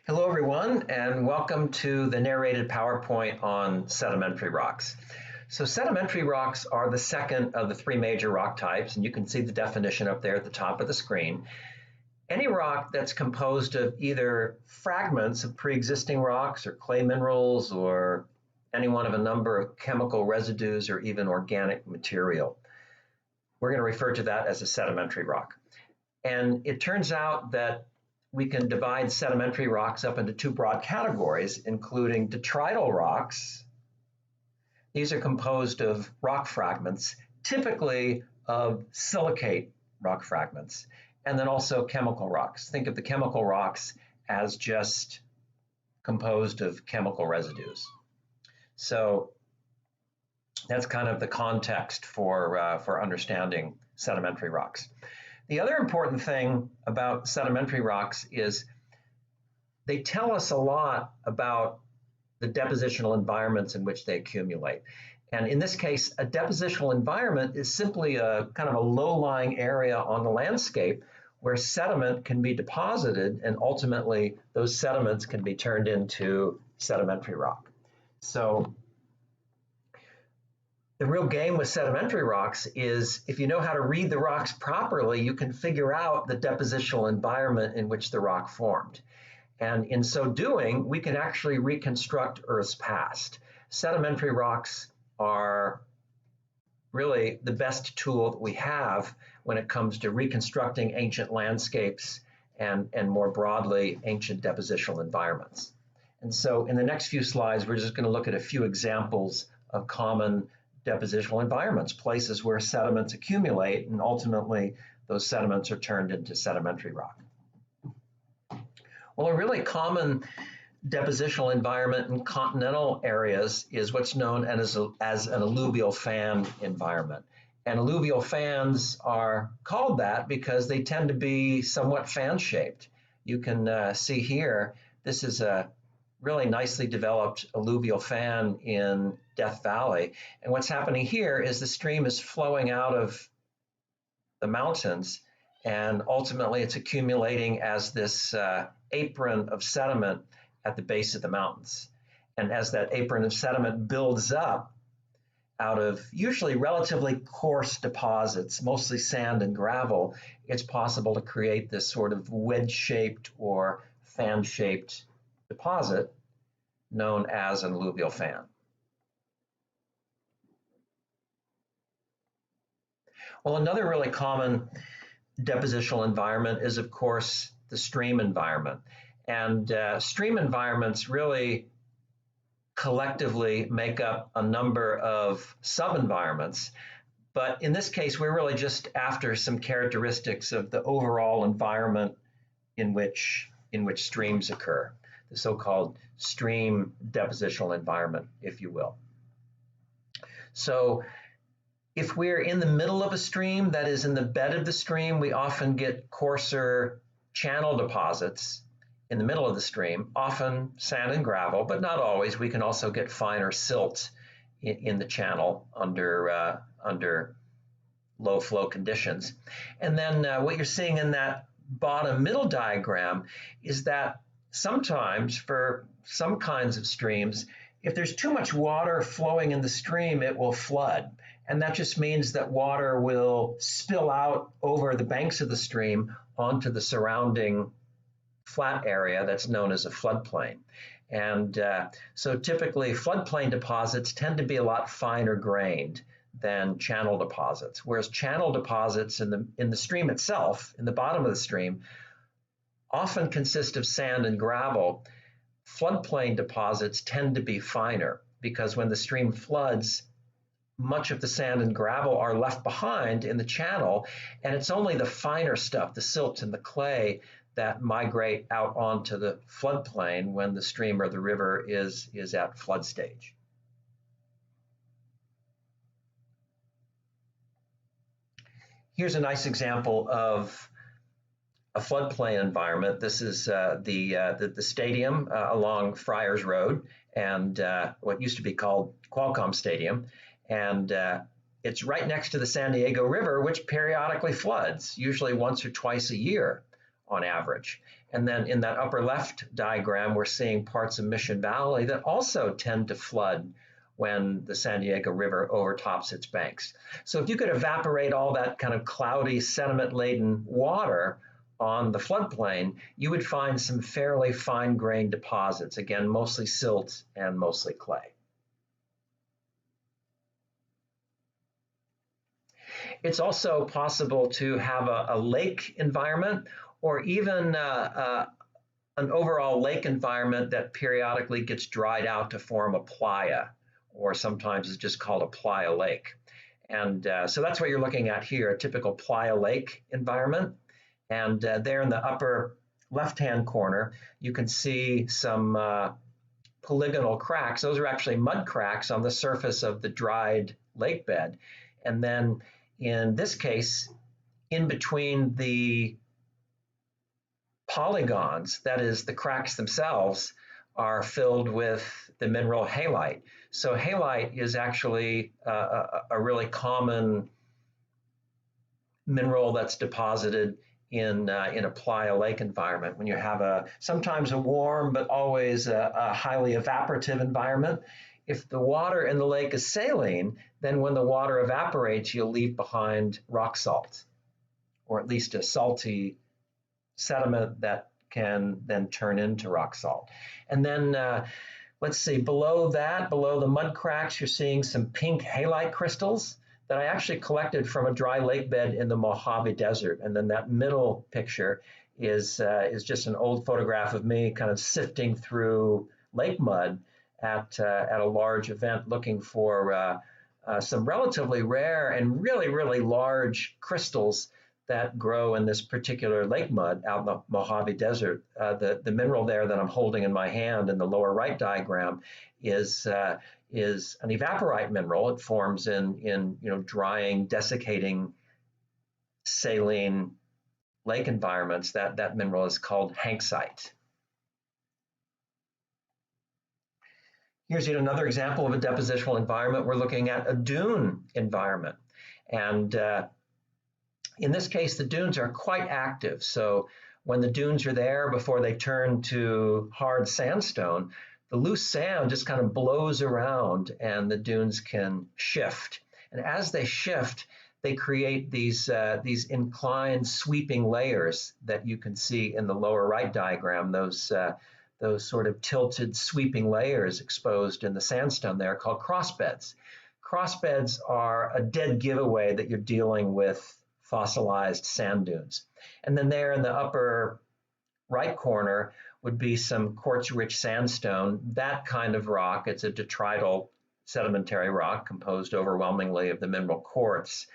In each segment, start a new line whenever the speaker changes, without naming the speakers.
Hello, everyone, and welcome to the narrated PowerPoint on sedimentary rocks. So sedimentary rocks are the second of the three major rock types, and you can see the definition up there at the top of the screen. Any rock that's composed of either fragments of pre-existing rocks or clay minerals or any one of a number of chemical residues or even organic material. We're going to refer to that as a sedimentary rock. And it turns out that we can divide sedimentary rocks up into two broad categories, including detrital rocks. These are composed of rock fragments, typically of silicate rock fragments, and then also chemical rocks. Think of the chemical rocks as just composed of chemical residues. So that's kind of the context for understanding sedimentary rocks. The other important thing about sedimentary rocks is they tell us a lot about the depositional environments in which they accumulate. And in this case, a depositional environment is simply a kind of a low-lying area on the landscape where sediment can be deposited, and ultimately those sediments can be turned into sedimentary rock. So the real game with sedimentary rocks is if you know how to read the rocks properly, you can figure out the depositional environment in which the rock formed. And in so doing, we can actually reconstruct Earth's past. Sedimentary rocks are really the best tool that we have when it comes to reconstructing ancient landscapes and more broadly, ancient depositional environments. And so in the next few slides, we're just going to look at a few examples of common depositional environments, places where sediments accumulate, and ultimately those sediments are turned into sedimentary rock. Well, a really common depositional environment in continental areas is what's known as an alluvial fan environment. And alluvial fans are called that because they tend to be somewhat fan-shaped. You can see here, this is a really nicely developed alluvial fan in Death Valley. And what's happening here is the stream is flowing out of the mountains, and ultimately it's accumulating as this apron of sediment at the base of the mountains. And as that apron of sediment builds up out of usually relatively coarse deposits, mostly sand and gravel, it's possible to create this sort of wedge-shaped or fan-shaped deposit known as an alluvial fan. Well, another really common depositional environment is, of course, the stream environment. And stream environments really collectively make up a number of sub-environments. But in this case, we're really just after some characteristics of the overall environment in which streams occur, the so-called stream depositional environment, if you will. So if we're in the middle of a stream, that is in the bed of the stream, we often get coarser channel deposits in the middle of the stream, often sand and gravel, but not always. We can also get finer silt in the channel under low flow conditions. And then what you're seeing in that bottom middle diagram is that sometimes for some kinds of streams, if there's too much water flowing in the stream, it will flood. And that just means that water will spill out over the banks of the stream onto the surrounding flat area that's known as a floodplain. And so typically floodplain deposits tend to be a lot finer grained than channel deposits, whereas channel deposits in the stream itself, in the bottom of the stream, often consist of sand and gravel. Floodplain deposits tend to be finer because when the stream floods, much of the sand and gravel are left behind in the channel, and it's only the finer stuff, the silt and the clay, that migrate out onto the floodplain when the stream or the river is at flood stage. Here's a nice example of a floodplain environment. This is the stadium along Friars Road and what used to be called Qualcomm Stadium. And it's right next to the San Diego River, which periodically floods, usually once or twice a year on average. And then in that upper left diagram, we're seeing parts of Mission Valley that also tend to flood when the San Diego River overtops its banks. So if you could evaporate all that kind of cloudy, sediment-laden water on the floodplain, you would find some fairly fine-grained deposits, again, mostly silt and mostly clay. It's also possible to have a lake environment or even an overall lake environment that periodically gets dried out to form a playa, or sometimes it's just called a playa lake. And so that's what you're looking at here, a typical playa lake environment. And there in the upper left-hand corner, you can see some polygonal cracks. Those are actually mud cracks on the surface of the dried lake bed. And then in this case, in between the polygons, that is, the cracks themselves, are filled with the mineral halite. So halite is actually a really common mineral that's deposited in a playa lake environment. When you have sometimes a warm but always a highly evaporative environment, if the water in the lake is saline, then when the water evaporates, you'll leave behind rock salt, or at least a salty sediment that can then turn into rock salt. And then let's see, below that, below the mud cracks, you're seeing some pink halite crystals that I actually collected from a dry lake bed in the Mojave Desert. And then that middle picture is just an old photograph of me kind of sifting through lake mud at a large event looking for some relatively rare and really, really large crystals that grow in this particular lake mud out in the Mojave Desert. The mineral there that I'm holding in my hand in the lower right diagram is an evaporite mineral. It forms in drying, desiccating, saline lake environments. That mineral is called hanksite. Here's yet another example of a depositional environment. We're looking at a dune environment. And in this case, the dunes are quite active. So when the dunes are there before they turn to hard sandstone, the loose sand just kind of blows around and the dunes can shift. And as they shift, they create these inclined sweeping layers that you can see in the lower right diagram, those sort of tilted sweeping layers exposed in the sandstone there called crossbeds. Crossbeds are a dead giveaway that you're dealing with fossilized sand dunes. And then there in the upper right corner would be some quartz-rich sandstone. That kind of rock, it's a detrital sedimentary rock composed overwhelmingly of the mineral quartz.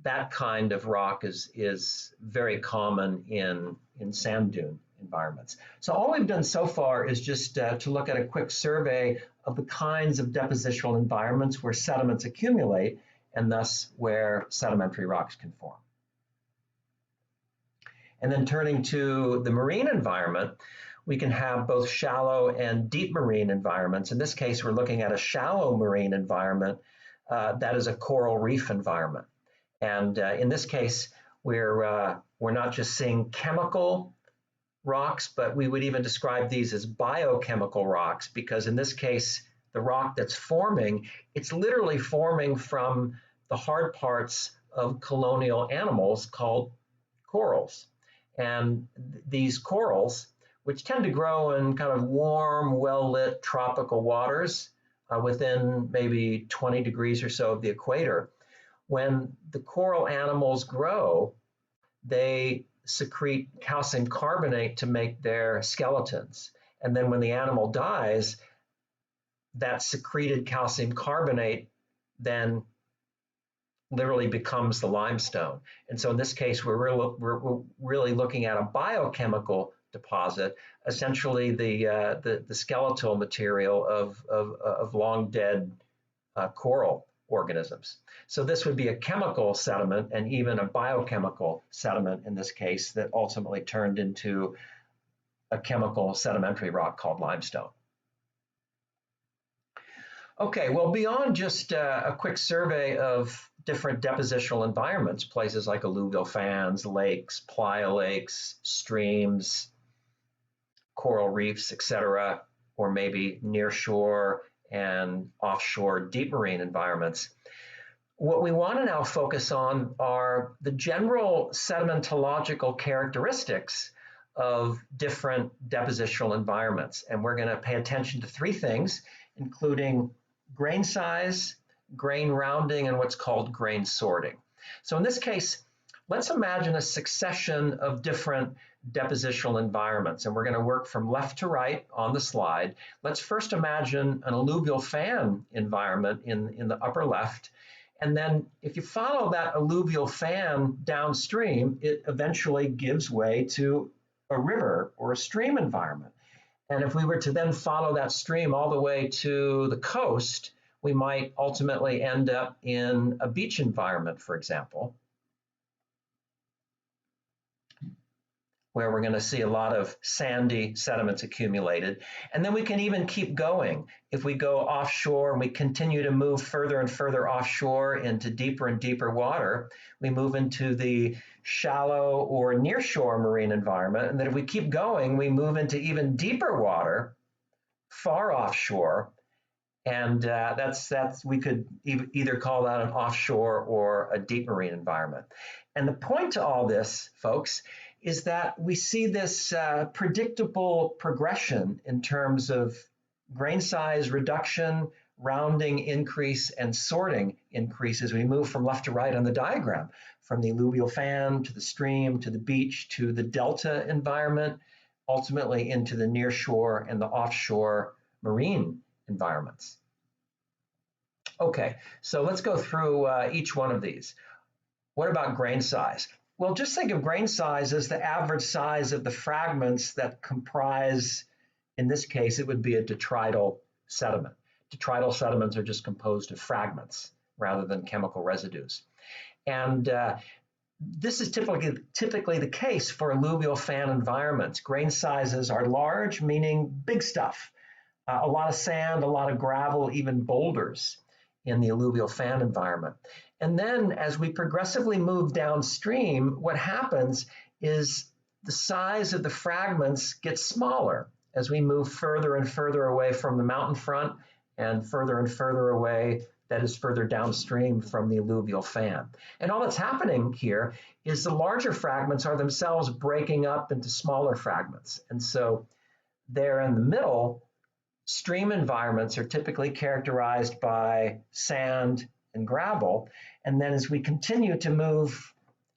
That kind of rock is very common in sand dune environments. So all we've done so far is just to look at a quick survey of the kinds of depositional environments where sediments accumulate and thus where sedimentary rocks can form. And then turning to the marine environment, we can have both shallow and deep marine environments. In this case, we're looking at a shallow marine environment that is a coral reef environment. And in this case, we're not just seeing chemical rocks, but we would even describe these as biochemical rocks, because in this case, the rock that's forming, it's literally forming from the hard parts of colonial animals called corals. And these corals, which tend to grow in kind of warm, well-lit tropical waters within maybe 20 degrees or so of the equator, when the coral animals grow, they secrete calcium carbonate to make their skeletons. And then when the animal dies, that secreted calcium carbonate then literally becomes the limestone. And so in this case, we're really looking at a biochemical deposit, essentially the skeletal material of long dead coral organisms. So this would be a chemical sediment and even a biochemical sediment in this case that ultimately turned into a chemical sedimentary rock called limestone. Okay, well, beyond just a quick survey of different depositional environments, places like alluvial fans, lakes, playa lakes, streams, coral reefs, etc., or maybe nearshore and offshore deep marine environments. What we want to now focus on are the general sedimentological characteristics of different depositional environments. And we're going to pay attention to three things, including grain size, grain rounding, and what's called grain sorting. So in this case, let's imagine a succession of different depositional environments, and we're going to work from left to right on the slide. Let's first imagine an alluvial fan environment in the upper left. And then if you follow that alluvial fan downstream, it eventually gives way to a river or a stream environment. And if we were to then follow that stream all the way to the coast, we might ultimately end up in a beach environment, for example, where we're going to see a lot of sandy sediments accumulated. And then we can even keep going. If we go offshore and we continue to move further and further offshore into deeper and deeper water, we move into the shallow or nearshore marine environment. And then if we keep going, we move into even deeper water, far offshore. And that's we could either call that an offshore or a deep marine environment. And the point to all this, folks, is that we see this predictable progression in terms of grain size reduction, rounding increase, and sorting increase as we move from left to right on the diagram, from the alluvial fan to the stream to the beach to the delta environment, ultimately into the nearshore and the offshore marine environments. Okay, so let's go through each one of these. What about grain size? Well, just think of grain size as the average size of the fragments that comprise, in this case, it would be a detrital sediment. Detrital sediments are just composed of fragments rather than chemical residues. And this is typically the case for alluvial fan environments. Grain sizes are large, meaning big stuff. A lot of sand, a lot of gravel, even boulders in the alluvial fan environment. And then as we progressively move downstream, what happens is the size of the fragments gets smaller as we move further and further away from the mountain front and further away, that is further downstream from the alluvial fan. And all that's happening here is the larger fragments are themselves breaking up into smaller fragments. And so there in the middle, stream environments are typically characterized by sand and gravel. And then as we continue to move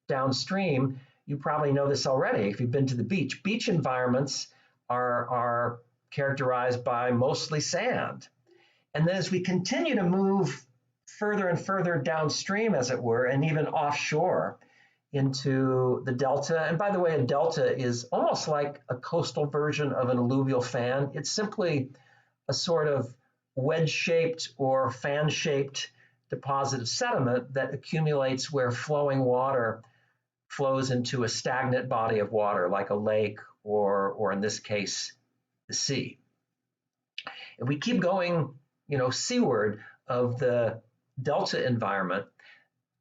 downstream, you probably know this already if you've been to the beach. Beach environments are characterized by mostly sand. And then as we continue to move further and further downstream, as it were, and even offshore into the delta, and by the way, a delta is almost like a coastal version of an alluvial fan. It's simply a sort of wedge-shaped or fan-shaped deposit of sediment that accumulates where flowing water flows into a stagnant body of water, like a lake or in this case, the sea. If we keep going, seaward of the delta environment,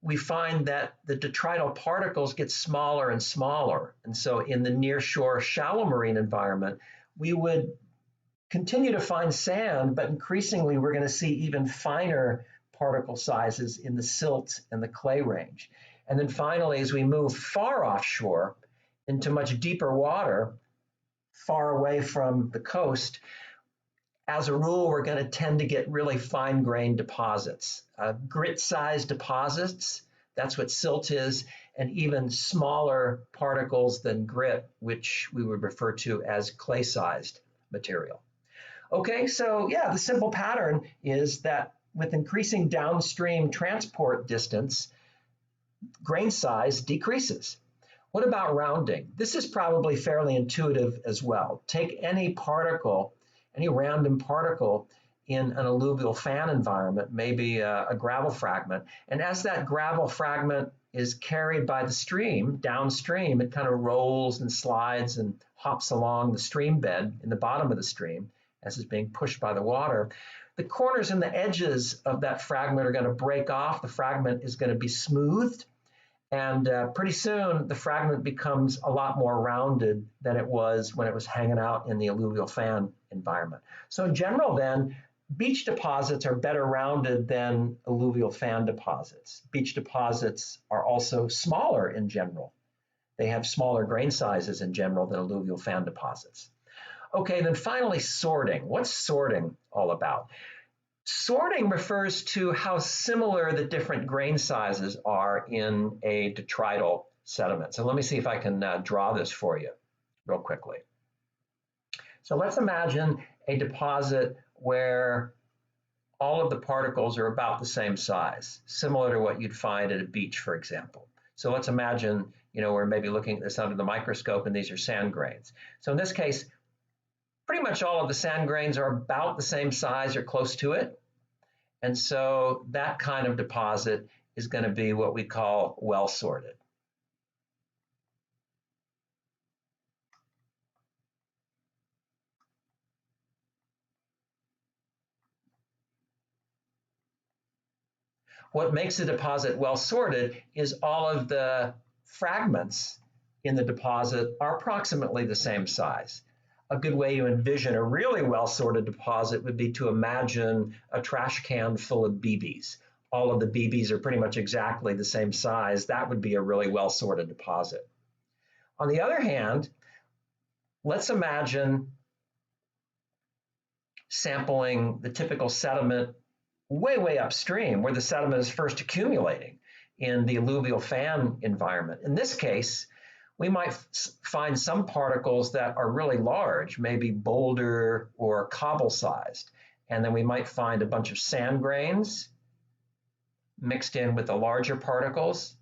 we find that the detrital particles get smaller and smaller. And so in the nearshore shallow marine environment, we would continue to find sand, but increasingly we're going to see even finer particle sizes in the silt and the clay range. And then finally, as we move far offshore into much deeper water, far away from the coast, as a rule, we're going to tend to get really fine-grained deposits, grit-sized deposits. That's what silt is, and even smaller particles than grit, which we would refer to as clay-sized material. Okay, so yeah, the simple pattern is that with increasing downstream transport distance, grain size decreases. What about rounding? This is probably fairly intuitive as well. Take any particle, any random particle in an alluvial fan environment, maybe a gravel fragment, and as that gravel fragment is carried by the stream downstream, it kind of rolls and slides and hops along the stream bed in the bottom of the stream as it's being pushed by the water. the corners and the edges of that fragment are going to break off. The fragment is going to be smoothed. And pretty soon, the fragment becomes a lot more rounded than it was when it was hanging out in the alluvial fan environment. So in general, then, beach deposits are better rounded than alluvial fan deposits. Beach deposits are also smaller in general. They have smaller grain sizes in general than alluvial fan deposits. Okay, then finally, sorting. What's sorting all about? Sorting refers to how similar the different grain sizes are in a detrital sediment. So let me see if I can draw this for you real quickly. So let's imagine a deposit where all of the particles are about the same size, similar to what you'd find at a beach, for example. So let's imagine, we're maybe looking at this under the microscope and these are sand grains. So in this case, pretty much all of the sand grains are about the same size or close to it. And so that kind of deposit is going to be what we call well sorted. What makes a deposit well sorted is all of the fragments in the deposit are approximately the same size. A good way to envision a really well-sorted deposit would be to imagine a trash can full of BBs. All of the BBs are pretty much exactly the same size. That would be a really well-sorted deposit. On the other hand, let's imagine sampling the typical sediment way, way upstream where the sediment is first accumulating in the alluvial fan environment. In this case, we might find some particles that are really large, maybe boulder or cobble sized. And then we might find a bunch of sand grains mixed in with the larger particles.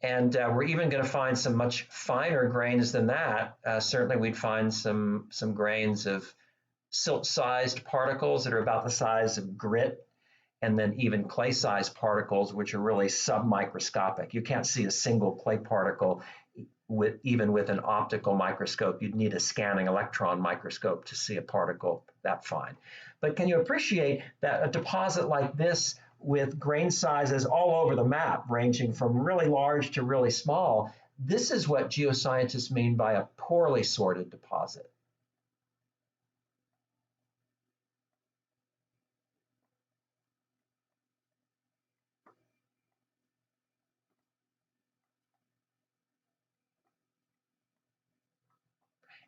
And we're even going to find some much finer grains than that. Certainly we'd find some grains of silt-sized particles that are about the size of grit, and then even clay-sized particles, which are really submicroscopic. You can't see a single clay particle even with an optical microscope. You'd need a scanning electron microscope to see a particle that fine. But can you appreciate that a deposit like this with grain sizes all over the map, ranging from really large to really small, this is what geoscientists mean by a poorly sorted deposit.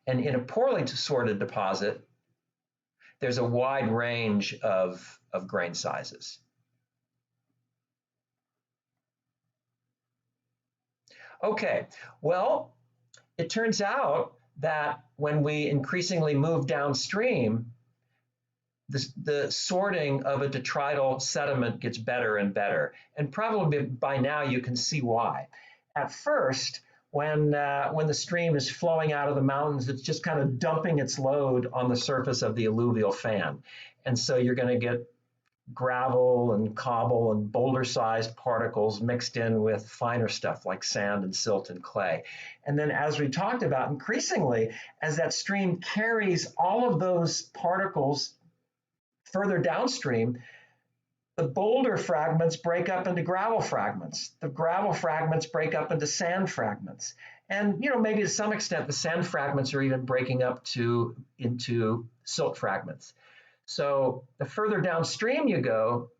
And in a poorly sorted deposit, there's a wide range of grain sizes. Okay, well, it turns out that when we increasingly move downstream, the sorting of a detrital sediment gets better and better. And probably by now you can see why. At first, when the stream is flowing out of the mountains, it's just kind of dumping its load on the surface of the alluvial fan. And so you're going to get gravel and cobble and boulder-sized particles mixed in with finer stuff like sand and silt and clay. And then as we talked about, increasingly, as that stream carries all of those particles further downstream, the boulder fragments break up into gravel fragments. The gravel fragments break up into sand fragments. And maybe to some extent, the sand fragments are even breaking up into silt fragments. So the further downstream you go,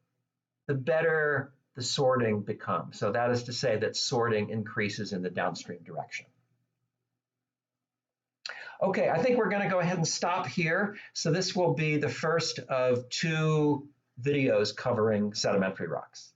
the better the sorting becomes. So that is to say that sorting increases in the downstream direction. Okay, I think we're going to go ahead and stop here. So this will be the first of 2 videos covering sedimentary rocks.